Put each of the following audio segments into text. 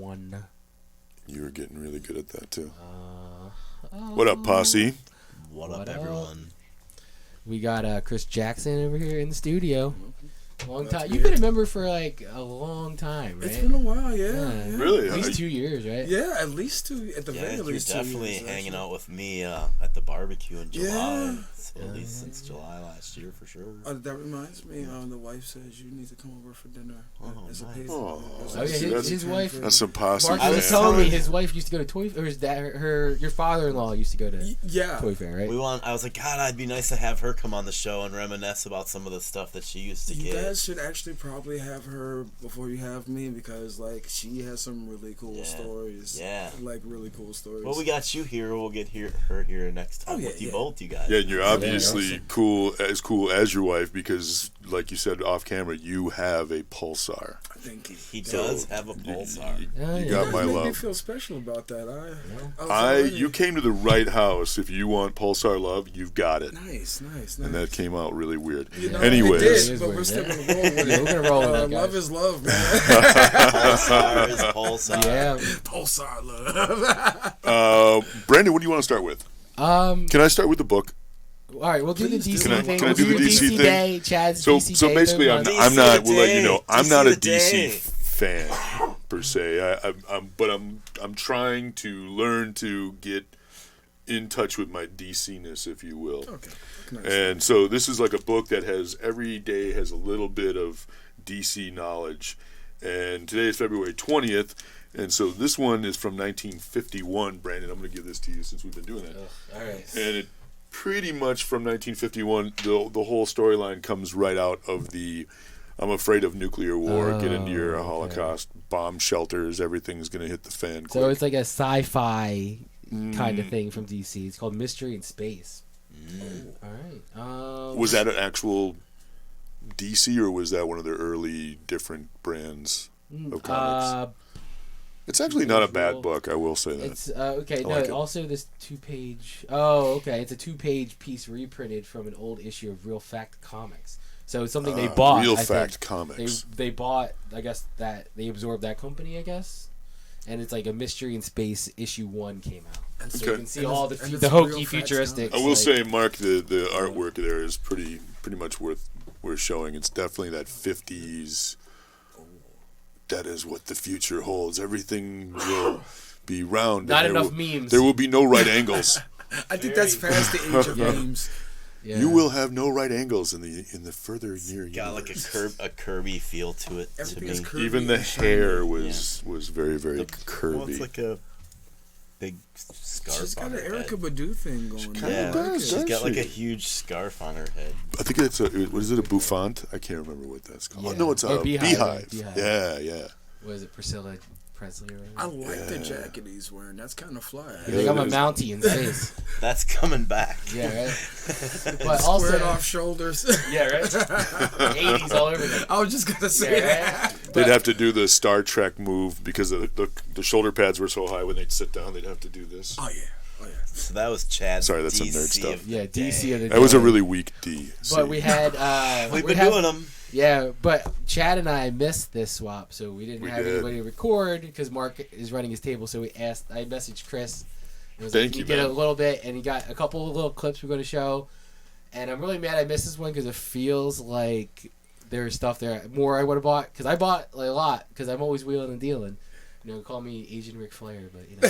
one. You were getting really good at that, too. Oh. What up, Posse? What up, everyone? We got Chris Jackson over here in the studio. Long time. That's You've been a weird. member for like a long time, right? It's been a while, yeah. Really? At least 2 years, right? Yeah, at least two. At the very Yeah, you're least 2 definitely years, hanging actually. out with me at the barbecue in July. Yeah. So at least since July last year, for sure. That reminds me, the wife says you need to come over for dinner. Oh, As a nice. payment. Oh, Oh yeah, his wife. That's some Posse Mark fan. was telling me his wife used to go to Toy, or his dad, your father-in-law used to go to Yeah. Toy Fair, right? I was like, God, it'd be nice to have her come on the show and reminisce about some of the stuff that she used to You get. guys should actually probably have her before you have me because, like, she has some really cool stories. Yeah. Like, really cool stories. Well, we got you here. We'll get her here next time with you both, you guys. Yeah, and you're obviously awesome. cool as your wife because, like you said off camera, you have a pulsar. Thank you. He does have a pulsar. You yeah. got my Made me love. feel special about that. You came to the right house. If you want pulsar love, you've got it. Nice. And that came out really weird. You know, Anyways, it It did, but is we're still weird, gonna roll with it. We're gonna roll with that, guys. Love is love, man. Pulsar is pulsar. Yeah. Pulsar love. Brandon, what do you want to start with? Can I start with the book? All right, we'll do the Please DC do. thing. Can I We'll do the DC thing? Day, Chad's So DC so Day basically, of the month. I'm not. DC We'll let you know. I'm DC not a the DC day. fan per se. But I'm trying to learn to get in touch with my DC-ness, if you will. Okay. Nice. And so this is like a book that has every day has a little bit of DC knowledge. And today is February 20th. And so this one is from 1951. Brandon, I'm going to give this to you since we've been doing that. All right. And it pretty much from 1951, the whole storyline comes right out of the I'm afraid of nuclear war, get into your Holocaust, bomb shelters, everything's going to hit the fan quick. So it's like a sci-fi kind of thing from DC. It's called Mystery in Space. All right. Was that an actual DC, or was that one of their early different brands of comics? It's actually not a bad book, I will say that. It's okay. No, like it. also this 2-page. Oh, okay. It's a 2-page piece reprinted from an old issue of Real Fact Comics. So it's something they bought. Real I Fact think. Comics. They bought. I guess that they absorbed that company. I guess, and it's like a Mystery in Space issue 1 came out. And So Okay. you can see And all it's- the and it's the Real hokey Facts futuristic. I will say, Mark, the artwork there is pretty much worth showing. It's definitely that 50s. That is what the future holds. Everything will be round. Not and enough memes. There will be no right angles. I think that's past the age of memes. Yeah. You will have no right angles in the further near Got like universe. a Kirby feel to it to Everything me. is curvy. Even the and shiny. hair was very, very curvy. Well, it's like a big scarf She's got on an her Erica head. Badu thing going on. kinda Yeah, does, she's doesn't got like she? a huge scarf on her head. I think it's what is it, a bouffant? I can't remember what that's called. Yeah. Oh, no, it's Or a beehive. beehive. Beehive. Yeah. Was it Priscilla Presley or whatever? I like the jacket he's wearing. That's kind of fly. He's like, I'm a Mountie in space. That's coming back. Yeah, right. But also, Squared off shoulders. yeah, right. 80s all over them. I was just gonna say Yeah, that. right. They'd have to do the Star Trek move because the shoulder pads were so high when they'd sit down. They'd have to do this. Oh yeah. So that was Chad's Sorry, that's some DC nerd stuff. of Yeah, the DC day. of the That was a day. really weak D. But we had We've we been have- doing them. Yeah, but Chad and I missed this swap, so we didn't We have did. anybody to record because Mark is running his table. So I messaged Chris. And was Thank like, can you, get man. a little bit, and he got a couple of little clips we're going to show. And I'm really mad I missed this one because it feels like there's stuff there more I would have bought because I bought like, a lot because I'm always wheeling and dealing. You know, call me Asian Ric Flair, but you know.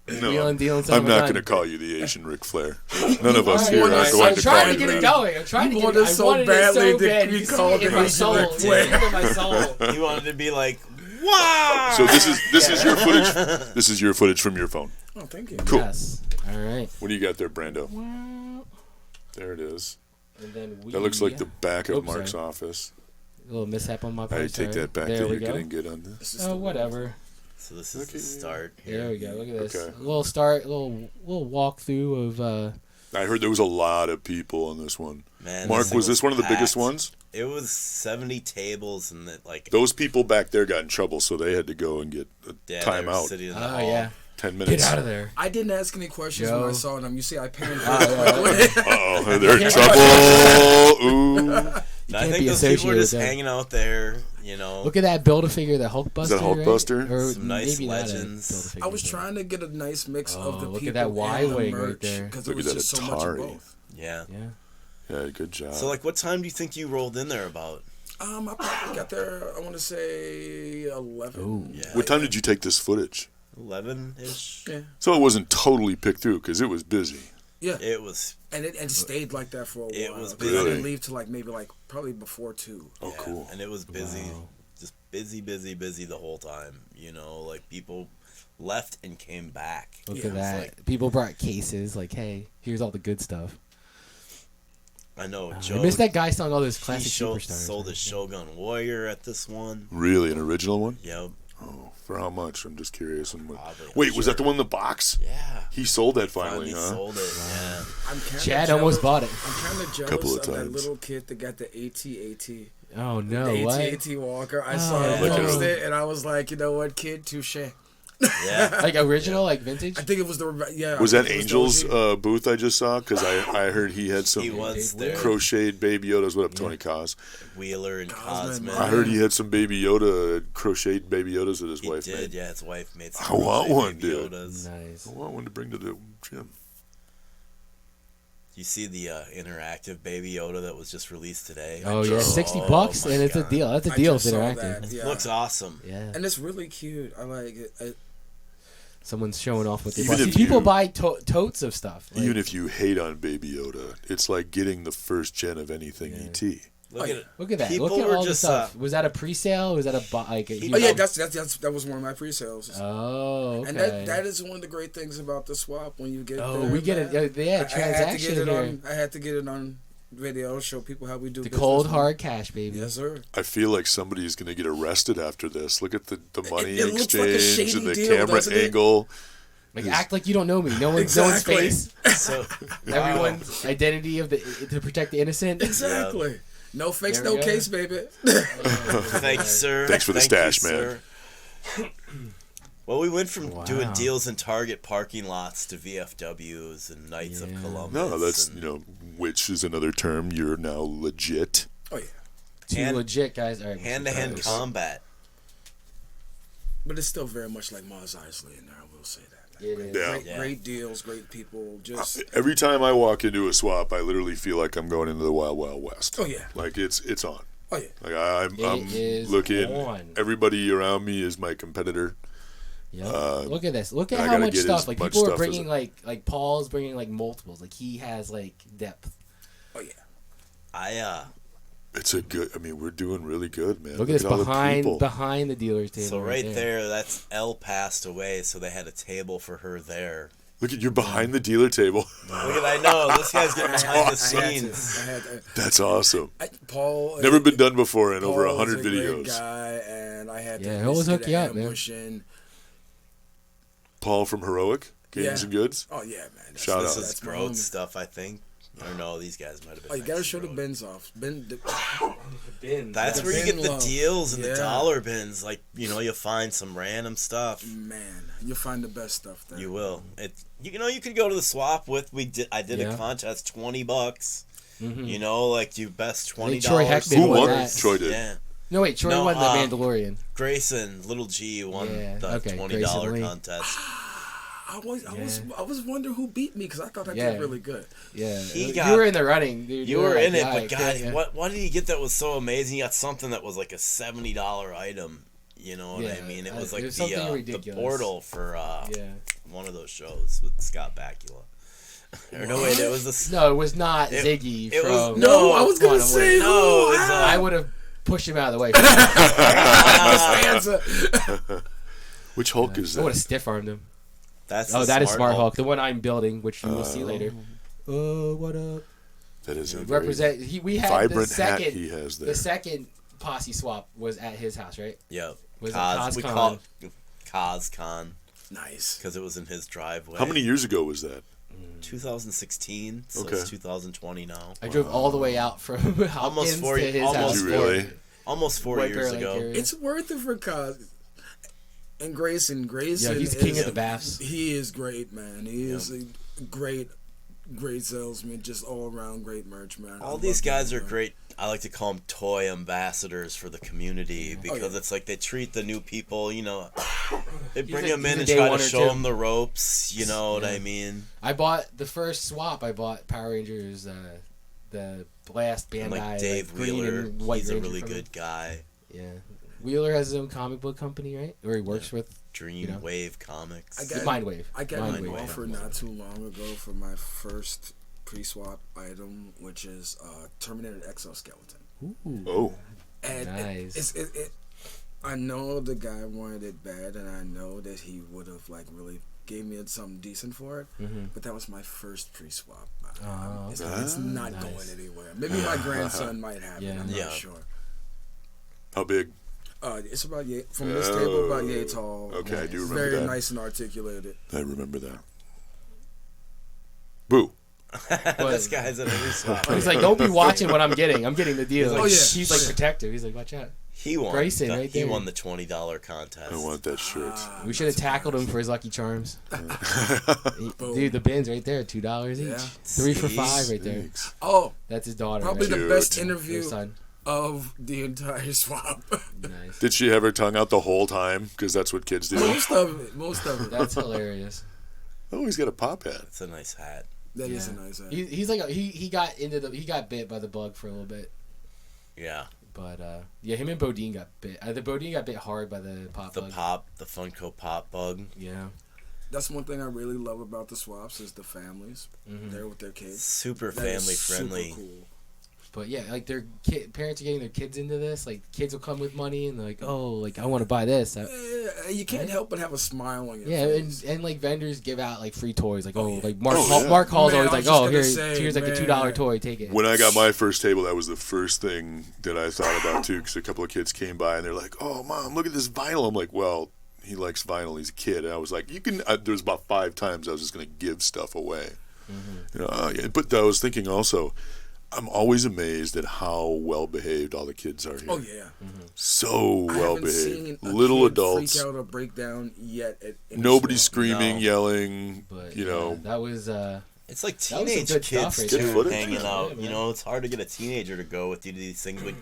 No, Wheeling, dealing, I'm not going to to call you the Asian Ric Flair. None of us All here right, are I'm going to call trying to you get it that. going. I'm trying to You get wanted it. so I wanted badly it so to bad. be You see called it in my Asian soul. Ric You Flair. see it in my soul. You wanted to be like, wow. So this is your footage. This is your footage from your phone. Oh, thank you. Cool. Yes. All right. What do you got there, Brando? There it is. And then That looks like the back of Oops, Mark's sorry. office. A little mishap on my part. I take sorry. that back There that we you're go. getting good on this. This is Oh, the- whatever. So this is Okay. the start here. There we go. Look at this. Okay. A little start, a little walkthrough of. I heard there was a lot of people on this one. Man, Mark, thing was this one of the biggest packed. ones? It was 70 tables and it, like Those people back there got in trouble, so they had to go and get a yeah, they time were out. sitting in the Oh hall. yeah. 10 minutes. Get out of there. I didn't ask any questions Yo. when I saw them. You see, I panned. Oh, yeah. Uh-oh, they're in trouble. Ooh. I can't think be those people associated were just with them. hanging out there, you know. Look at that Build-A-Figure, the Hulkbuster. Is that Hulkbuster? Right? Or Some nice maybe not a legends. Build-A-Figure, I was but- trying to get a nice mix of the look people at that and the Y-Wing right merch there. because Look there at was that just so much of Atari. both. Yeah. Yeah, good job. So, like, what time do you think you rolled in there about? I probably got there. I want to say 11. Ooh. Yeah. what time did you take this footage? 11-ish? Yeah, So it wasn't totally picked through because it was busy. yeah. It was. And it stayed like that for a while. It was 'Cause I busy. didn't leave till maybe probably before 2. Oh, Yeah, cool. And it was busy. Wow. Just busy the whole time. You know, like, people left and came back. Look Yeah, at it's that. like- People brought cases. Like, hey, here's all the good stuff. I know, I Joe. miss that guy selling all those He classic superstars. sold his Shogun Warrior at this one. Really, an original one? Yep. Oh, for how much? I'm just curious. Probably, Wait, I'm was sure. that the one in the box? Yeah. He sold that finally, Finally huh? sold it. Yeah. I'm kinda Chad jealous- almost bought it. I'm kind of jealous Couple of of that times. little kid that got the AT-AT. Oh, no. The What? AT-AT Walker. I Oh, saw it, Look at posted him. it, and I was like, you know what, kid, touche. Yeah. Like original, like vintage? I think it was the Was I that think it Angel's the OG. Booth I just saw? Because I heard he had some He was there. crocheted Baby Yodas. What up, Tony Kaz? Wheeler and Cosman, Cosman. I heard he had some Baby Yoda, crocheted Baby Yodas that his He wife did, made. yeah. His wife made some I want crochet one, Baby dude. Yodas. Nice. I want one to bring to the gym. You see the interactive Baby Yoda that was just released today? Oh, yeah. just- 60 Oh, bucks, my and it's a God. deal. That's a I deal just if it's saw interactive. that, It yeah. looks awesome. Yeah. And it's really cute. I like it. Someone's showing off what they Even bought. See, if people you- buy totes of stuff. Like, Even if you hate on Baby Yoda, it's like getting the first gen of anything Yeah. ET. Look at it. look at that. People Look at were all just, the stuff. Was that a pre-sale? Was that a like? A, Oh yeah, that was one of my pre-sales. Oh, okay. And that is one of the great things about the swap when you get. Oh, there, we get man. it. Yeah, transaction here. I had to get it on video, show people how we do The business, cold man. hard cash, baby. Yes, sir. I feel like somebody's going to get arrested after this. Look at the money It looks like a exchange shady and the deal, camera doesn't it? angle. Like act like you don't know me. No one's Exactly. face. So, Everyone's identity of the to protect the innocent. Exactly. No fakes, There we no go. case, baby. thank you, sir. Thanks for the Thank stash, you, man. sir. Well, we went from Wow. doing deals in Target parking lots to VFWs and Knights of Yeah. Columbus. No, that's, and which is another term. You're now legit. Oh yeah. Too Hand- legit, guys. All right, hand-to-hand Nice. combat. But it's still very much like Mars Eisley in there. I will say that. It is. Yeah. Great, Yeah. great deals, great people. Just Every time I walk into a swap, I literally feel like I'm going into the Wild Wild West. oh yeah, Like it's on. oh yeah. Like I'm It is looking. on. Everybody around me is my competitor. Yep. Look at this. Look at I how gotta much get stuff. as Like much people are stuff as bringing it- like Paul's bringing like multiples. Like he has like depth. Oh yeah. It's a good. I mean, we're doing really good, man. Look at this all the people. behind the dealer's table. So right there, that's Elle passed away, so they had a table for her there. Look at you're behind the dealer table. Look at I know this guy's getting behind the I had scenes. to. I had to. That's awesome. Paul. Never been done before in Paul over is 100 a great videos. guy, and I had to. Yeah, he'll always get hook you an up, man. ambush in. Paul from Heroic Games Yeah. and Goods. Oh yeah, man. That's- Shout This out. is that's my growth homie. stuff, I think. Or no, these guys might have been. Oh, you gotta next show the road. bins off. That's The where you bin get the low. deals and the Yeah. dollar bins. Like, you'll find some random stuff. Man, you'll find the best stuff there. You will. You could go to the swap with. I did Yeah. a contest, $20. Mhm. Like you best $20. Troy Heckman Who won won? that. Troy did. Yeah. No wait, Troy No, won the Mandalorian. Grayson, little G, won Yeah, the okay, $20 Grayson Lee. contest. I was wondering who beat me because I thought I Yeah. did really good. Yeah, He you got- were in the running, dude. You were like, in it, yeah, but God, yeah. what did he get that was so amazing? He got something that was like a $70 item. You know what I Yeah, mean? It it was like was something the ridiculous. portal for Yeah. one of those shows with Scott Bakula. Or no, wait, it was the No, it was not It- Ziggy it was- from. No, I was gonna Quantum say Leap. No, it's, I would have pushed him out of the way. Stanza. Which Hulk is I would have that? stiff armed him. that's Oh, the that is Smart Hulk, the one I'm building, which you will see Oh. later. Oh, what up? That is a very Represent. We had the vibrant hat second. he has there. The second posse swap was at his house, right? Yep. Was it We CosCon? call it CosCon Nice. because it was in his driveway. How many years ago was that? 2016, so Okay. it's 2020 now. I drove all the way out from Hopkins four- to his almost house. Did you really? Almost 4 White years Bear Lake ago. area. It's worth it for cause. And Grayson, Yeah, he's the king is, of the baths. He is great, man. He is a great salesman. Just all around great merch, man. All I these love guys him, are man. great. I like to call them toy ambassadors for the community because it's like they treat the new people, you know, they bring them in and try to show them the ropes, you know what I mean? I bought the first swap. I bought Power Rangers, the Blast Bandai. And like Dave Wheeler, and white he's a Ranger really from good guy. Yeah. Wheeler has his own comic book company, right? Or he works with Dream Wave Comics. Mindwave. I got an Mindwave. offer not too long ago for my first pre-swap item, which is Terminator Exoskeleton. Ooh. Oh. And Nice. I know the guy wanted it bad, and I know that he would have like really gave me something decent for it. But that was my first pre-swap. It's not going anywhere. Maybe my grandson might have it. I'm not sure. How big? It's about from this table about yay tall. Okay, I do remember very that. Very nice and articulated. I remember that. Boo. This guy's at every swap. He's like, don't be watching what I'm getting. I'm getting the deal. He's like He's protective. He's like, watch out. He won. Grayson, right He there. won the $20 contest. I want that shirt. We should have tackled him for his Lucky Charms. Dude, the bin's right there, $2 each. Yeah. 3 for $5 right there. Oh, That's his daughter. probably right? the best Cute. interview Your son. of the entire swap. Nice. Did she have her tongue out the whole time? Because that's what kids do. Most of it. That's hilarious. Oh, he's got a pop hat. It's a nice hat. That is a nice hat. He's like he got bit by the bug for a little bit, Yeah. but him and Bodine got bit. The Bodine got bit hard by the pop bug. The Funko Pop bug. Yeah. That's one thing I really love about the swaps is the families. They're with their kids. Super That family is friendly. Super cool. But yeah, like their parents are getting their kids into this. Like kids will come with money and they're like, oh, like I want to buy this. You can't help but have a smile on your Yeah, face. and like vendors give out like free toys. Like like yeah. Mark Hall's Man, always I like, was just oh gonna say, here's like a $2 toy, take it. When I got my first table, that was the first thing that I thought about too. Because a couple of kids came by and they're like, "Oh, Mom, look at this vinyl." I'm like, "Well, he likes vinyl. He's a kid." And I was like, "You can." There was about 5 times I was just going to give stuff away. You know, but I was thinking also, I'm always amazed at how well behaved all the kids are here. Oh yeah. So well I haven't behaved. seen a Little kid adults. freak out or break down yet. At any Nobody's swap. screaming, No. yelling. But you know. that was It's like That was some teenage good kids stuff right too, there. Good footage. hanging out. Yeah, You know, it's hard to get a teenager to go with you to these things, but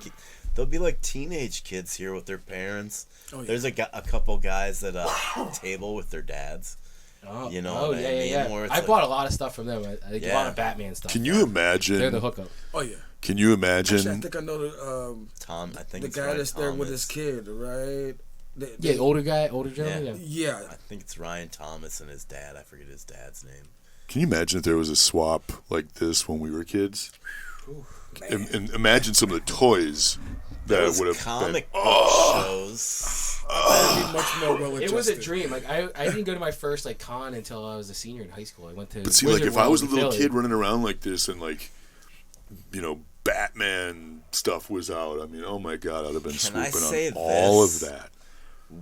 there'll be like teenage kids here with their parents. Oh, yeah. There's a couple guys at a table with their dads. You know what I mean? Where it's I like- bought a lot of stuff from them. I a lot of Batman stuff. Can you imagine? They're the hookup. Oh yeah. Can you imagine? Actually, I think I know the Tom, I think the it's guy Ryan that's there with Thomas. his kid, right? Yeah, older gentleman. Yeah. Yeah. I think it's Ryan Thomas and his dad. I forget his dad's name. Can you imagine if there was a swap like this when we were kids? And imagine some of the toys that Those would have comic been. book shows. That'd be much more well It was a adjusted. dream. Like I didn't go to my first like con until I was a senior in high school. I went to. But see, Wizard like if I World was a in little Philly. kid running around like this and like, you know, Batman stuff was out, I mean, oh my God, I'd have been Can I swooping say on all of this? that.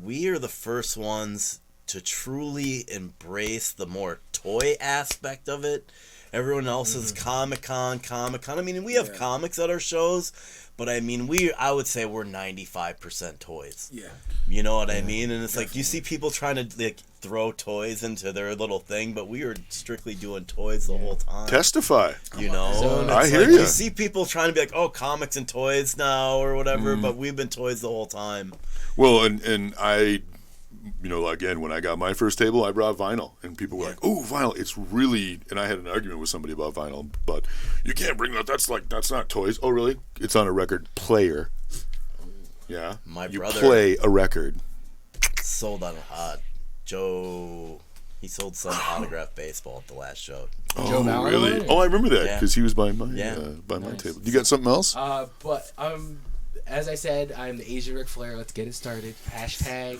We are the first ones to truly embrace the more toy aspect of it. Everyone else is Comic-Con. I mean, we have comics at our shows, but I mean, I would say we're 95% toys. Yeah. You know what I mean? And it's like you see people trying to like throw toys into their little thing, but we were strictly doing toys the whole time. Testify. You know, So And I it's hear like, ya. You see people trying to be like, "Oh, comics and toys now" or whatever, but we've been toys the whole time. Well, and I, you know, again, when I got my first table, I brought vinyl, and people were like, "Oh, vinyl! It's really." And I had an argument with somebody about vinyl, but you can't bring that. That's not toys. Oh, really? It's on a record player. Yeah, My you brother- play a record. Sold on Joe. He sold some autographed baseball at the last show. Joe Mauer really? one? Oh, I remember that Yeah. because he was by my Yeah. by my Nice. table. You got something else? But as I said, I'm the Asian Ric Flair. Let's get it started. Hashtag.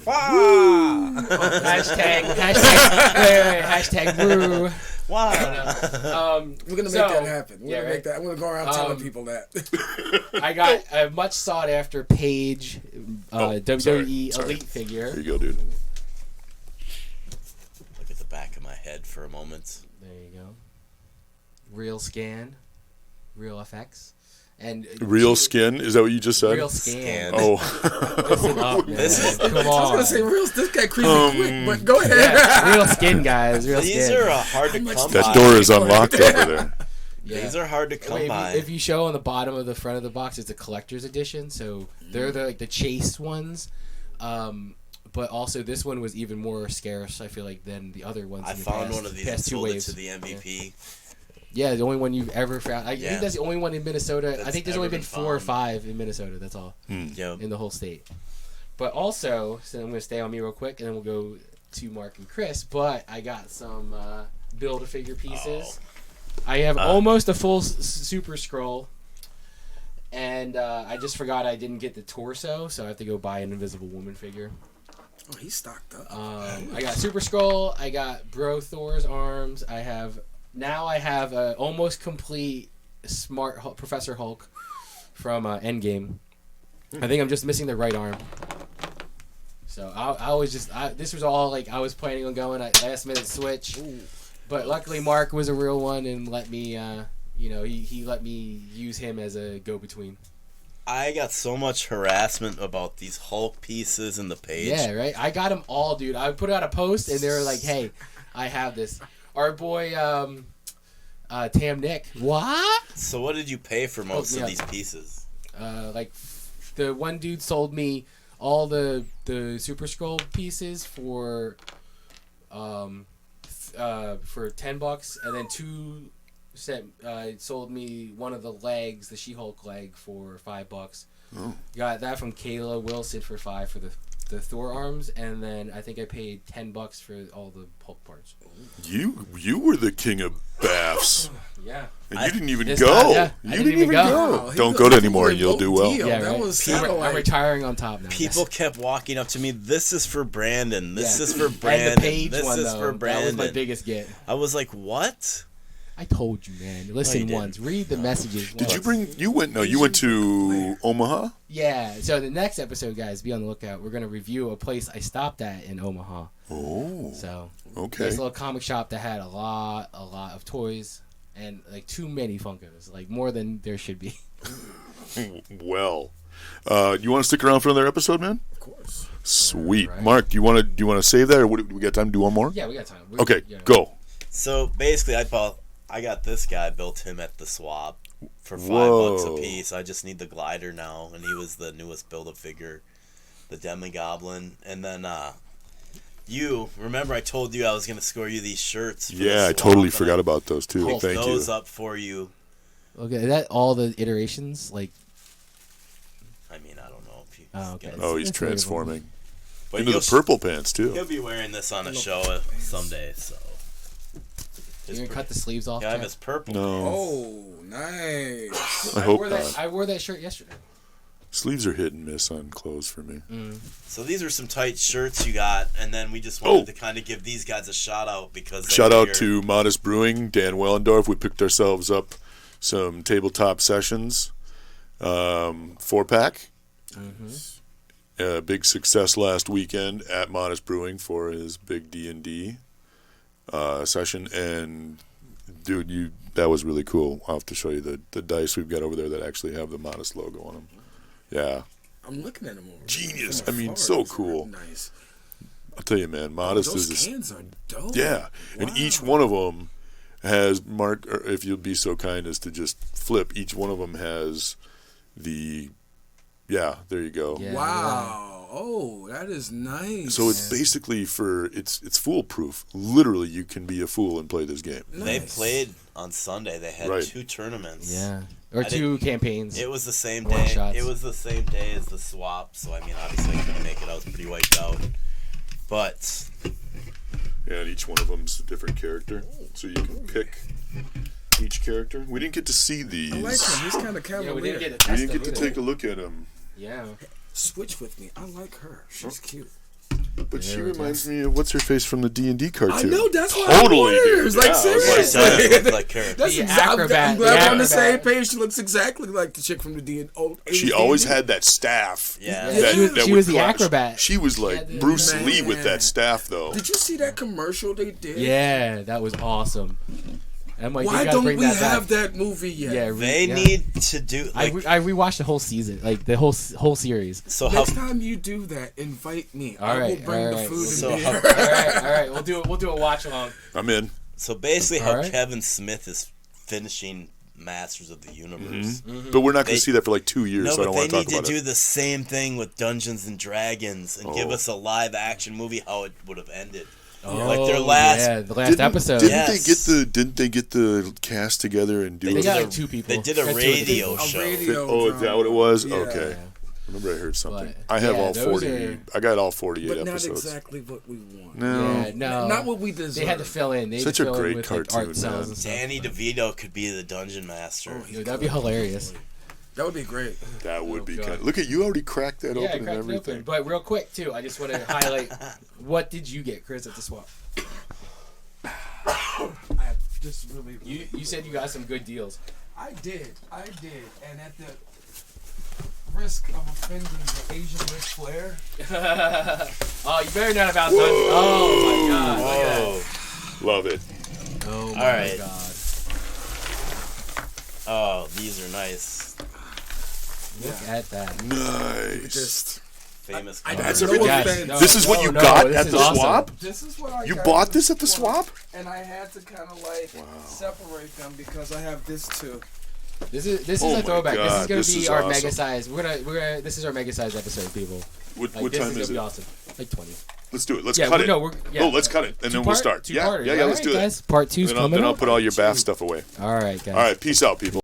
Hashtag woo. Wow. We're gonna make So, that happen. We're yeah, gonna right. make that. I'm gonna go around telling people that. I got a much sought after Paige, WWE sorry. Elite figure. There you go, dude. Look at the back of my head for a moment. There you go. Real scan, real FX, and Real skin? Is that what you just said? Real scan. Oh, Listen up, man. This is- Come I was on. gonna say real. This guy creepy quick, but go ahead. Yeah, real skin, guys. Real These skin. are hard to come that by. door is unlocked over there. Yeah. These are hard to come by. If you show on the bottom of the front of the box, it's a collector's edition, so they're the chase ones. But also, this one was even more scarce, I feel like, than the other ones. I found one of these and sold it to the MVP. Yeah, the only one you've ever found. I think that's the only one in Minnesota. That's I think there's only been 4 or 5 in Minnesota. That's all. Yep. In the whole state. But also, so I'm going to stay on me real quick, and then we'll go to Mark and Chris. But I got some Build-A-Figure pieces. I have almost a full Super Scroll. And I just forgot I didn't get the torso, so I have to go buy an Invisible Woman figure. Oh, he's stocked up. I got Super Scroll. I got Bro Thor's arms. I have a almost complete Smart Professor Hulk from Endgame. I think I'm just missing the right arm. So I was just this was all like I was planning on going at last minute switch, but luckily Mark was a real one and let me. He let me use him as a go-between. I got so much harassment about these Hulk pieces in the page. Yeah, right. I got them all, dude. I put out a post and they were like, "Hey, I have this." Our boy Tam Nick. What? So what did you pay for most of these pieces? Like the one dude sold me all the Super Scroll pieces for $10, and then sold me one of the legs, the She-Hulk leg, for $5. Oh. Got that from Kayla Wilson for $5 for the Thor arms, and then I think I paid $10 for all the Hulk parts. You were the king of baths. Yeah. And you didn't even This go. time, yeah. I You didn't didn't even even go. go. Don't go to anymore and you'll do well. Yeah, That right. was I'm retiring on top now. People kept walking up to me. This is for Brandon. This is for And Brandon. the page this one, is though, for Brandon. that was my biggest get. I was like, what? I told you, man. Listen you once. Read the messages once. Did you bring? You went to Omaha. Yeah. So the next episode, guys, be on the lookout. We're gonna review a place I stopped at in Omaha. Oh. So Okay. this little comic shop that had a lot of toys and like too many Funkos, like more than there should be. Well, you want to stick around for another episode, man? Of course. Sweet. Right. Mark, do you want to save that, or do we got time to do one more? Yeah, we got time. Okay, go. So basically, I got this guy, built him at the swap for $5 a piece. I just need the glider now, and he was the newest Build-A-Figure, the Demi-Goblin. And then you remember I told you I was gonna score you these shirts. For Yeah, I totally forgot about those too. Hold Thank those you. up for you. Okay, is that all the iterations? Like, I mean, I don't know if you. okay. Oh, he's It's later. transforming But into the you'll- purple pants too. He'll be wearing this on a show someday. So. You gonna cut the sleeves off? Yeah, I have Jeff? his purple. No, Oh, nice. I hope wore not. I wore that shirt yesterday. Sleeves are hit and miss on clothes for me. So these are some tight shirts you got, and then we just wanted to kind of give these guys a shout out because Shout out to Modest Brewing, Dan Wellendorf. We picked ourselves up some tabletop sessions, 4-pack. Big success last weekend at Modest Brewing for his big D&D session, and dude, that was really cool. I'll have to show you the dice we've got over there that actually have the Modest logo on them. Yeah, I'm looking at them over Genius. from I mean, afar. so It's cool. Nice. I'll tell you, man, Modest Those is cans are dope. yeah, and each Wow. one of them has Mark. Or if you'll be so kind as to just flip, each one of them has the. Yeah, there you go. Yeah. Wow. Oh, that is nice. So it's basically it's foolproof. Literally, you can be a fool and play this game. They Nice. played on Sunday. They had Right. 2 tournaments. Yeah, or I 2 campaigns. It was the same One day. shots. It was the same day as the swap. So I mean, obviously I couldn't make it. I was pretty wiped out. But Yeah, and each one of them's a different character, so you can pick each character. We didn't get to see these. I like him. He's kind of yeah, we cavalier. didn't get to We test didn't get to them take either. a look at them. Yeah. Switch with me. I like her. She's cute. But she There it reminds me of what's her face from the D&D cartoon. I know. That's why Totally, I dude. wonders. Yeah, Like, I was like, seriously. it looked like her. That's The exactly. acrobat, I'm glad the we're on the same acrobat. page. She looks exactly like the chick from the old. She 80s always D&D. had that staff. Yeah. That, She was- that she would was the clash. acrobat. She was She like had the- Bruce Lee with Man. that staff, though. Did you see that commercial they did? Yeah, that was awesome. I'm like, Why they gotta don't bring we that have back. that movie yet? Yeah, They yeah. need to do like. I rewatched the whole season, like the whole series. So how? Next time you do that, invite me. All I will right, bring all the right. food So and how- beer. all right. We'll do a watch along. I'm in. So basically, how Alright. Kevin Smith is finishing Masters of the Universe. But we're not going to see that for like 2 years, No, so I but don't they want to need talk to about do it. the same thing with Dungeons and Dragons and give Oh. us a live action movie how it would have ended. Oh, Like their last. yeah, the last episode. Didn't they get the cast together and do They it? got like 2 people. They did a That's 2 of the radio people. show. Oh, is that what it was? Yeah. Okay. Yeah. I remember I heard something. But, I have yeah, all those 40. are- I got all 48 But not episodes. exactly what we want. No. Yeah, no. Not what we deserve. They had to fill in. They had Such to a fill in great with, like, cartoon, art cells man. and stuff. Danny DeVito could be the dungeon master. Oh, he Dude, that'd be hilarious. That would be great. That would Oh, be God. kind of... Look at you already cracked that Yeah, I open and cracked it everything. open. But real quick, too, I just want to highlight, what did you get, Chris, at the swap? I have just really. You said you got some good deals. I did, and at the risk of offending the Asian Ric Flair, Oh, you better not have outdone. Oh, my God. Look at Whoa. Love it. that. Oh, my All right. God. Oh, these are nice. Look at that. Nice. just Famous. I- cards. That's a No freaking... offense. No, This is what no, you no, got this at is the awesome. swap? this is what I You got bought at this at the swap? and I had to kind of like separate them because I have this too. This is Oh a my throwback. God, This is gonna this be is our awesome. mega size. We're gonna. This is our mega size episode, people. What Like, this time is is gonna be it? awesome. Like 20. Let's do it. Let's Yeah, cut we- it. no, we're- yeah. Oh, let's cut it, and then we'll Two-part- start. Yeah, two-parter. let's All right, do it. guys. Part 2's Then coming I'll up. put all your bath stuff away. All right, guys. All right, peace out, people.